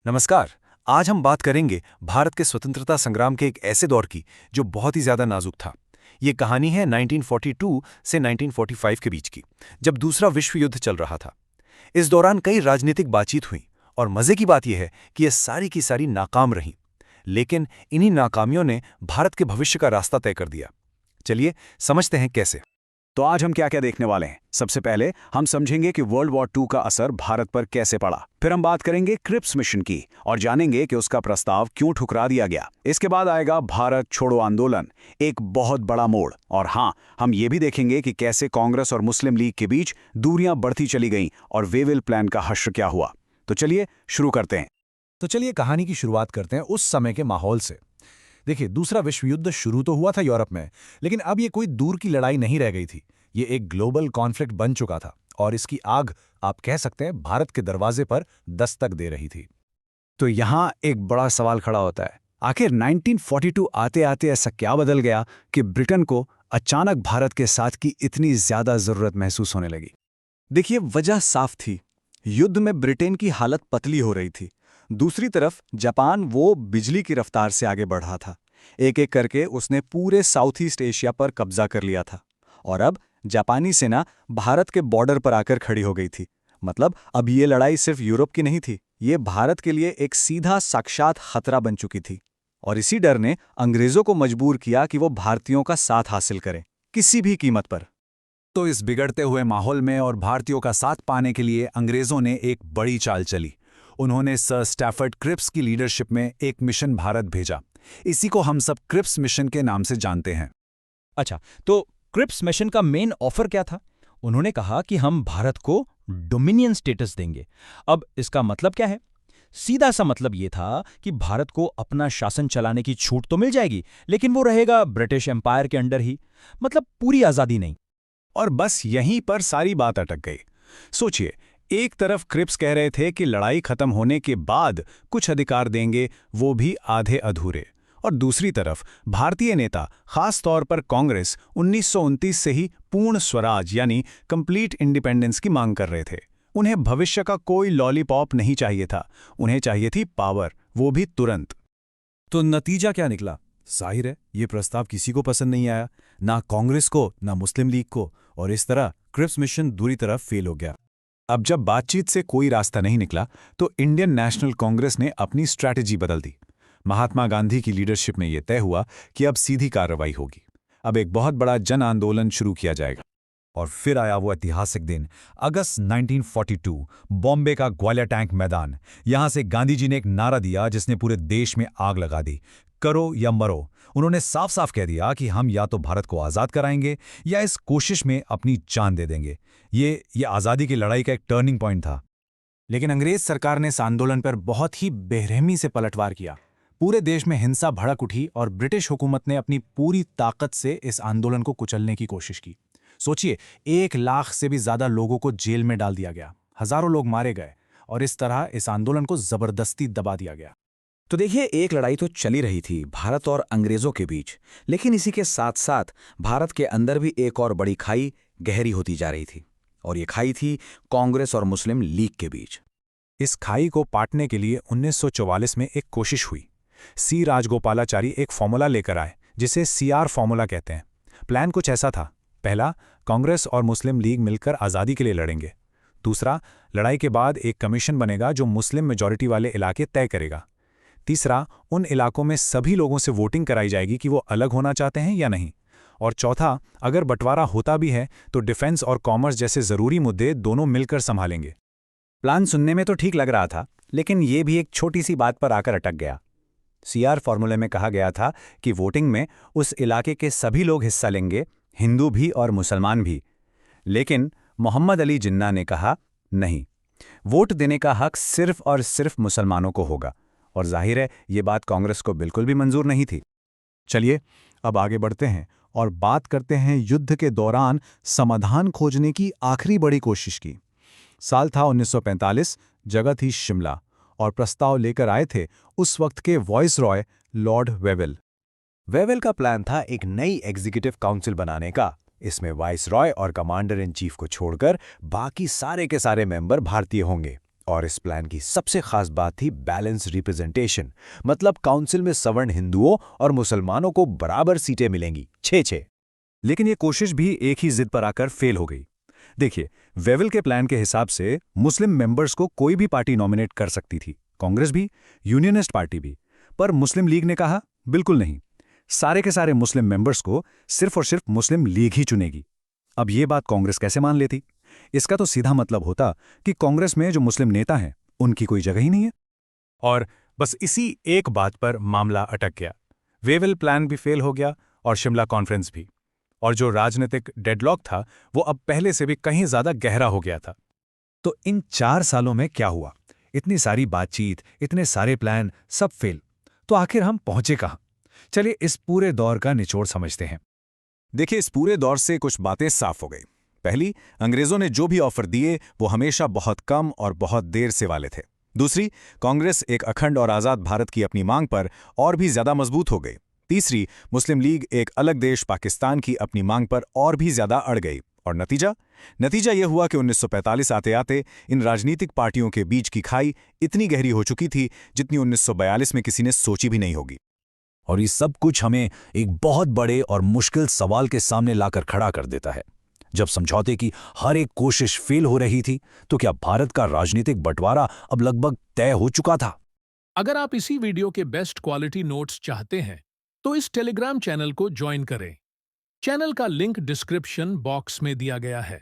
नमस्कार। आज हम बात करेंगे भारत के स्वतंत्रता संग्राम के एक ऐसे दौर की जो बहुत ही ज्यादा नाजुक था। ये कहानी है 1942 से 1945 के बीच की, जब दूसरा विश्व युद्ध चल रहा था। इस दौरान कई राजनीतिक बातचीत हुई और मजे की बात यह है कि ये सारी की सारी नाकाम रहीं। लेकिन इन्हीं नाकामियों ने भारत के भविष्य का रास्ता तय कर दिया। चलिए समझते हैं कैसे। तो आज हम क्या क्या देखने वाले हैं। सबसे पहले हम समझेंगे कि वर्ल्ड वॉर II का असर भारत पर कैसे पड़ा। फिर हम बात करेंगे क्रिप्स मिशन की और जानेंगे कि उसका प्रस्ताव क्यों ठुकरा दिया गया। इसके बाद आएगा भारत छोड़ो आंदोलन, एक बहुत बड़ा मोड़। और हाँ, हम ये भी देखेंगे कि कैसे कांग्रेस और मुस्लिम लीग के बीच दूरियां बढ़ती चली गईं और वेविल प्लान का हश्र क्या हुआ। तो चलिए शुरू करते हैं। तो चलिए कहानी की शुरुआत करते हैं उस समय के माहौल से। देखिए, दूसरा विश्व युद्ध शुरू तो हुआ था यूरोप में, लेकिन अब ये कोई दूर की लड़ाई नहीं रह गई थी। ये एक ग्लोबल कॉन्फ्लिक्ट बन चुका था और इसकी आग, आप कह सकते हैं, भारत के दरवाजे पर दस्तक दे रही थी। तो यहाँ एक बड़ा सवाल खड़ा होता है, आखिर 1942 आते आते ऐसा क्या बदल गया कि ब्रिटेन को अचानक भारत के साथ की इतनी ज्यादा जरूरत महसूस होने लगी। देखिए, वजह साफ थी। युद्ध में ब्रिटेन की हालत पतली हो रही थी। दूसरी तरफ जापान वो बिजली की रफ्तार से आगे बढ़ रहा था। एक एक करके उसने पूरे साउथ ईस्ट एशिया पर कब्जा कर लिया था और अब जापानी सेना भारत के बॉर्डर पर आकर खड़ी हो गई थी। मतलब अब ये लड़ाई सिर्फ यूरोप की नहीं थी, ये भारत के लिए एक सीधा साक्षात खतरा बन चुकी थी। और इसी डर ने अंग्रेजों को मजबूर किया कि वो भारतीयों का साथ हासिल करें, किसी भी कीमत पर। तो इस बिगड़ते हुए माहौल में और भारतीयों का साथ पाने के लिए अंग्रेजों ने एक बड़ी चाल चली। उन्होंने सर स्टैफर्ड क्रिप्स की लीडरशिप में एक मिशन भारत भेजा। इसी को हम सब क्रिप्स मिशन के नाम से जानते हैं। अच्छा, तो क्रिप्स मिशन का मेन ऑफर क्या था? उन्होंने कहा कि हम भारत को डोमिनियन स्टेटस देंगे। अब इसका मतलब क्या है? सीधा सा मतलब ये था कि भारत को अपना शासन चलाने की छूट तो मिल जाएगी, लेकिन वो रहेगा ब्रिटिश एम्पायर के अंडर ही। मतलब पूरी आजादी नहीं। और बस यहीं पर सारी बात अटक गई। सोचिए, एक तरफ क्रिप्स कह रहे थे कि लड़ाई खत्म होने के बाद कुछ अधिकार देंगे, वो भी आधे अधूरे, और दूसरी तरफ भारतीय नेता, खास तौर पर कांग्रेस, 1929 से ही पूर्ण स्वराज यानी कंप्लीट इंडिपेंडेंस की मांग कर रहे थे। उन्हें भविष्य का कोई लॉलीपॉप नहीं चाहिए था, उन्हें चाहिए थी पावर, वो भी तुरंत। तो नतीजा क्या निकला? जाहिर है, ये प्रस्ताव किसी को पसंद नहीं आया, ना कांग्रेस को, ना मुस्लिम लीग को, और इस तरह क्रिप्स मिशन दूरी तरफ फेल हो गया। अब जब बातचीत से कोई रास्ता नहीं निकला तो इंडियन नेशनल कांग्रेस ने अपनी स्ट्रैटेजी बदल दी। महात्मा गांधी की लीडरशिप में यह तय हुआ कि अब सीधी कार्रवाई होगी। अब एक बहुत बड़ा जन आंदोलन शुरू किया जाएगा। और फिर आया वो ऐतिहासिक दिन, अगस्त 1942, बॉम्बे का ग्वालियर टैंक मैदान। यहां से गांधी जी ने एक नारा दिया जिसने पूरे देश में आग लगा दी, करो या मरो। उन्होंने साफ साफ कह दिया कि हम या तो भारत को आज़ाद कराएंगे या इस कोशिश में अपनी जान दे देंगे। ये आज़ादी की लड़ाई का एक टर्निंग पॉइंट था। लेकिन अंग्रेज सरकार ने इस आंदोलन पर बहुत ही बेरहमी से पलटवार किया। पूरे देश में हिंसा भड़क उठी और ब्रिटिश हुकूमत ने अपनी पूरी ताकत से इस आंदोलन को कुचलने की कोशिश की। सोचिए, 1 लाख से भी ज्यादा लोगों को जेल में डाल दिया गया, हजारों लोग मारे गए और इस तरह इस आंदोलन को जबरदस्ती दबा दिया गया। तो देखिए, एक लड़ाई तो चली रही थी भारत और अंग्रेजों के बीच, लेकिन इसी के साथ साथ भारत के अंदर भी एक और बड़ी खाई गहरी होती जा रही थी, और ये खाई थी कांग्रेस और मुस्लिम लीग के बीच। इस खाई को पाटने के लिए 1944 में एक कोशिश हुई। सी राजगोपालाचारी एक फॉर्मूला लेकर आए जिसे CR फॉर्मूला कहते हैं। प्लान कुछ ऐसा था, पहला, कांग्रेस और मुस्लिम लीग मिलकर आज़ादी के लिए लड़ेंगे। दूसरा, लड़ाई के बाद एक कमीशन बनेगा जो मुस्लिम मेजॉरिटी वाले इलाके तय करेगा। तीसरा, उन इलाकों में सभी लोगों से वोटिंग कराई जाएगी कि वो अलग होना चाहते हैं या नहीं। और चौथा, अगर बंटवारा होता भी है तो डिफेंस और कॉमर्स जैसे ज़रूरी मुद्दे दोनों मिलकर संभालेंगे। प्लान सुनने में तो ठीक लग रहा था, लेकिन ये भी एक छोटी सी बात पर आकर अटक गया। CR फॉर्मूले में कहा गया था कि वोटिंग में उस इलाके के सभी लोग हिस्सा लेंगे, हिंदू भी और मुसलमान भी। लेकिन मोहम्मद अली जिन्ना ने कहा, नहीं, वोट देने का हक सिर्फ और सिर्फ मुसलमानों को होगा। और जाहिर है, ये बात कांग्रेस को बिल्कुल भी मंजूर नहीं थी। चलिए अब आगे बढ़ते हैं और बात करते हैं युद्ध के दौरान समाधान खोजने की आखिरी बड़ी कोशिश की। साल था 1945, जगह थी शिमला, और प्रस्ताव लेकर आए थे उस वक्त के वॉइसरॉय लॉर्ड वेवेल। वेवेल का प्लान था एक नई एग्जीक्यूटिव काउंसिल बनाने का। इसमें वाइसरॉय और कमांडर इन चीफ को छोड़कर बाकी सारे के सारे मेंबर भारतीय होंगे और इस प्लान की सबसे खास बात थी बैलेंस रिप्रेजेंटेशन, मतलब काउंसिल में सवर्ण हिंदुओं और मुसलमानों को बराबर सीटें मिलेंगी, 6-6। लेकिन ये कोशिश भी एक ही जिद पर आकर फेल हो गई। देखिए, वेवल के प्लान के हिसाब से मुस्लिम मेंबर्स को कोई भी पार्टी नॉमिनेट कर सकती थी, कांग्रेस भी, यूनियनिस्ट पार्टी भी। पर मुस्लिम लीग ने कहा, बिल्कुल नहीं, सारे के सारे मुस्लिम मेंबर्स को सिर्फ और सिर्फ मुस्लिम लीग ही चुनेगी। अब ये बात कांग्रेस कैसे मान लेती? इसका तो सीधा मतलब होता कि कांग्रेस में जो मुस्लिम नेता हैं, उनकी कोई जगह ही नहीं है। और बस इसी एक बात पर मामला अटक गया। वेवल प्लान भी फेल हो गया और शिमला कॉन्फ्रेंस भी। और जो राजनीतिक डेडलॉक था, वो अब पहले से भी कहीं ज्यादा गहरा हो गया था। तो इन 4 सालों में क्या हुआ? इतनी सारी बातचीत, इतने सारे प्लान, सब फेल। तो आखिर हम पहुंचे कहां? चलिए इस पूरे दौर का निचोड़ समझते हैं। देखिए, इस पूरे दौर से कुछ बातें साफ हो गई। पहली, अंग्रेजों ने जो भी ऑफर दिए वो हमेशा बहुत कम और बहुत देर से वाले थे। दूसरी, कांग्रेस एक अखंड और आज़ाद भारत की अपनी मांग पर और भी ज्यादा मजबूत हो गई। तीसरी, मुस्लिम लीग एक अलग देश पाकिस्तान की अपनी मांग पर और भी ज्यादा अड़ गई। और नतीजा यह हुआ कि 1945 आते आते इन राजनीतिक पार्टियों के बीच की खाई इतनी गहरी हो चुकी थी जितनी 1942 में किसी ने सोची भी नहीं होगी। और ये सब कुछ हमें एक बहुत बड़े और मुश्किल सवाल के सामने लाकर खड़ा कर देता है। जब समझौते की हर एक कोशिश फेल हो रही थी, तो क्या भारत का राजनीतिक बंटवारा अब लगभग तय हो चुका था? अगर आप इसी वीडियो के बेस्ट क्वालिटी नोट्स चाहते हैं तो इस टेलीग्राम चैनल को ज्वाइन करें। चैनल का लिंक डिस्क्रिप्शन बॉक्स में दिया गया है।